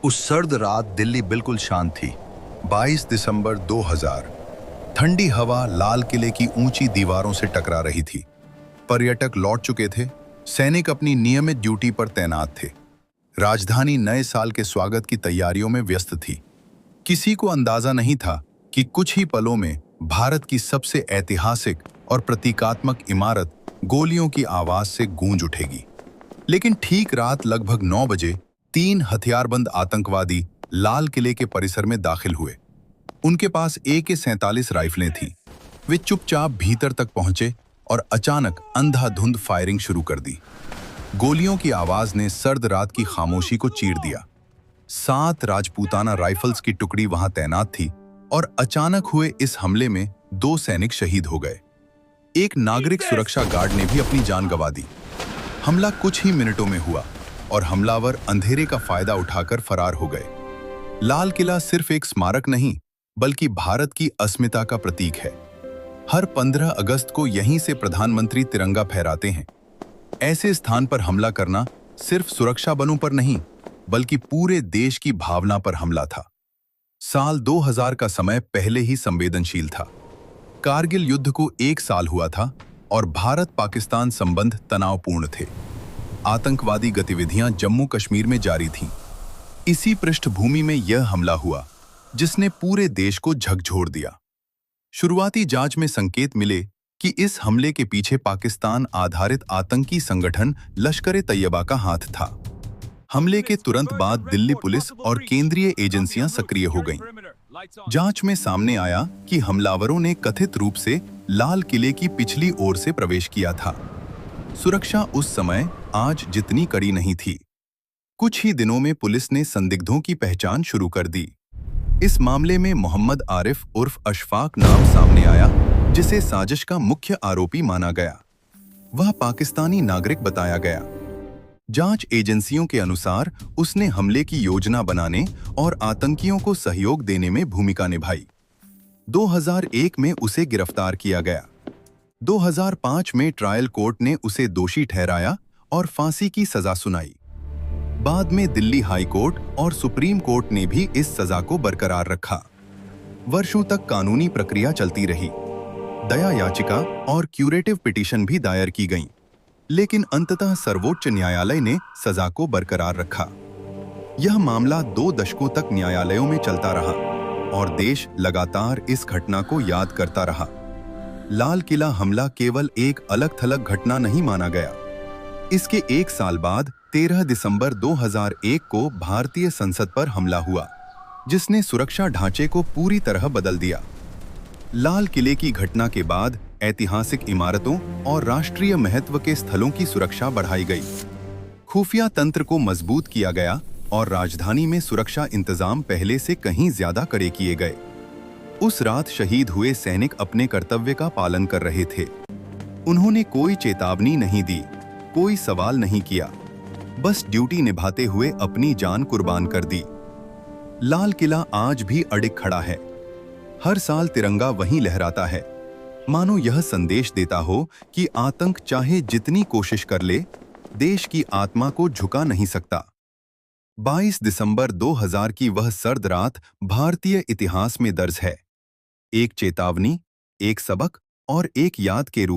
उस सर्द रात दिल्ली बिल्कुल शांत थी। 22 दिसंबर 2000। ठंडी हवा लाल किले की ऊंची दीवारों से टकरा रही थी। पर्यटक लौट चुके थे। सैनिक अपनी नियमित ड्यूटी पर तैनात थे। राजधानी नए साल के स्वागत की तैयारियों में व्यस्त थी। किसी को अंदाजा नहीं था कि कुछ ही पलों में भारत की सबसे ऐतिहासिक और प्रतीकात्मक इमारत गोलियों की आवाज से गूंज उठेगी। लेकिन ठीक रात लगभग 9 बजे 3 हथियारबंद आतंकवादी लाल किले के परिसर में दाखिल हुए। उनके पास AK-47 राइफलें थीं। वे चुपचाप भीतर तक पहुंचे और अचानक अंधाधुंध फायरिंग शुरू कर दी। गोलियों की आवाज ने सर्द रात की खामोशी को चीर दिया। 7 राजपूताना राइफल्स की टुकड़ी वहां तैनात थी और अचानक हुए इस हमले में 2 सैनिक शहीद हो गए। एक नागरिक सुरक्षा गार्ड ने भी अपनी जान गंवा दी। हमला कुछ ही मिनटों में हुआ और हमलावर अंधेरे का फायदा उठाकर फरार हो गए। लाल किला सिर्फ एक स्मारक नहीं, बल्कि भारत की अस्मिता का प्रतीक है। हर 15 अगस्त को यहीं से प्रधानमंत्री तिरंगा फहराते हैं। ऐसे स्थान पर हमला करना सिर्फ सुरक्षा बलों पर नहीं, बल्कि पूरे देश की भावना पर हमला था। साल 2000 का समय पहले ही संवेदनशील था। कारगिल युद्ध को 1 साल हुआ था और भारत-पाकिस्तान संबंध तनावपूर्ण थे। आतंकवादी गतिविधियां जम्मू कश्मीर में जारी थीं। इसी पृष्ठभूमि में यह हमला हुआ, जिसने पूरे देश को झकझोर दिया। शुरुआती जांच में संकेत मिले कि इस हमले के पीछे पाकिस्तान आधारित आतंकी संगठन लश्कर-ए-तैयबा का हाथ था। हमले के तुरंत बाद दिल्ली पुलिस और केंद्रीय एजेंसियां सक्रिय हो गईं। जांच में सामने आया कि हमलावरों ने कथित रूप से लाल किले की पिछली ओर से प्रवेश किया था। सुरक्षा उस समय आज जितनी कड़ी नहीं थी। कुछ ही दिनों में पुलिस ने संदिग्धों की पहचान शुरू कर दी। इस मामले में मोहम्मद आरिफ उर्फ अशफाक नाम सामने आया, जिसे साजिश का मुख्य आरोपी माना गया। वह पाकिस्तानी नागरिक बताया गया। जांच एजेंसियों के अनुसार उसने हमले की योजना बनाने और आतंकियों को सहयोग देने में भूमिका निभाई। 2001 में उसे गिरफ्तार किया गया। 2005 में ट्रायल कोर्ट ने उसे दोषी ठहराया और फांसी की सजा सुनाई। बाद में दिल्ली हाई कोर्ट और सुप्रीम कोर्ट ने भी इस सजा को बरकरार रखा। वर्षों तक कानूनी प्रक्रिया चलती रही। दया याचिका और क्यूरेटिव पिटीशन भी दायर की गईं, लेकिन अंततः सर्वोच्च न्यायालय ने सजा को बरकरार रखा। यह मामला 2 दशकों तक न्यायालयों में चलता रहा और देश लगातार इस घटना को याद करता रहा। लाल किला हमला केवल एक अलग-थलग घटना नहीं माना गया। इसके 1 साल बाद 13 दिसंबर 2001 को भारतीय संसद पर हमला हुआ, जिसने सुरक्षा ढांचे को पूरी तरह बदल दिया। लाल किले की घटना के बाद ऐतिहासिक इमारतों और राष्ट्रीय महत्व के स्थलों की सुरक्षा बढ़ाई गई। खुफिया तंत्र को मजबूत किया गया और राजधानी में सुरक्षा इंतजाम पहले से कहीं ज्यादा कड़े किए गए। उस रात शहीद हुए सैनिक अपने कर्तव्य का पालन कर रहे थे। उन्होंने कोई चेतावनी नहीं दी, कोई सवाल नहीं किया, बस ड्यूटी निभाते हुए अपनी जान कुर्बान कर दी। लाल किला आज भी अडिग खड़ा है। हर साल तिरंगा वहीं लहराता है, मानो यह संदेश देता हो कि आतंक चाहे जितनी कोशिश कर ले, देश की आत्मा को झुका नहीं सकता। 22 दिसंबर 2000 की वह सर्द रात भारतीय इतिहास में दर्ज है। एक चेतावनी, एक सबक और एक याद के रूप